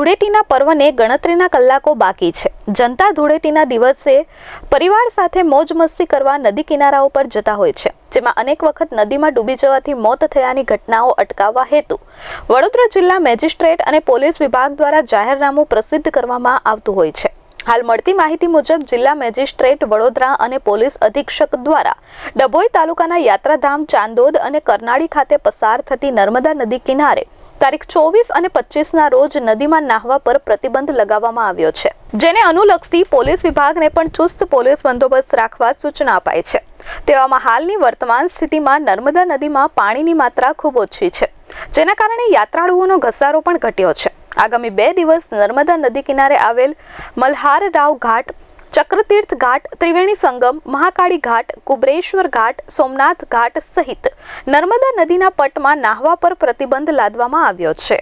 ધૂળેટીના પર્વને ગણતરીના કલાકો બાકી છે। જનતા ધૂળેટીના દિવસે પરિવાર સાથે મોજ મસ્તી કરવા નદી કિનારાઓ પર જતા હોય છે, જેમાં અનેક વખત નદીમાં ડૂબી જવાથી મોત થયાની ઘટનાઓ અટકાવવા હેતુ વડોદરા જિલ્લા મેજિસ્ટ્રેટ અને પોલીસ વિભાગ દ્વારા જાહેરનામું પ્રસિદ્ધ કરવામાં આવતું હોય છે। હાલ મળતી માહિતી મુજબ જિલ્લા મેજિસ્ટ્રેટ વડોદરા અને પોલીસ અધિક્ષક દ્વારા ડભોઈ તાલુકાના યાત્રાધામ ચાંદોદ અને કરનાળી ખાતે પસાર થતી નર્મદા નદી કિનારે તારીખ 24 અને 25ના રોજ નદીમાં નાહવા પર પ્રતિબંધ લગાવવામાં આવ્યો છે, જેને અનુલક્ષી પોલીસ વિભાગને પણ ચુસ્ત પોલીસ બંદોબસ્ત રાખવા સૂચના અપાઈ છે। તેવામાં હાલની વર્તમાન સ્થિતિમાં નર્મદા નદીમાં પાણીની માત્રા ખૂબ ઓછી છે, જેના કારણે યાત્રાળુઓનો ઘસારો પણ ઘટ્યો છે। આગામી 2 દિવસ નર્મદા નદી કિનારે આવેલ મલ્હાર રાવ ઘાટ, ચક્રતીર્થ ઘાટ, ત્રિવેણી સંગમ, મહાકાળી ઘાટ, કુબરેશ્વર ઘાટ, સોમનાથ ઘાટ સહિત નર્મદા નદીના પટમાં નાહવા પર પ્રતિબંધ લાદવામાં આવ્યો છે।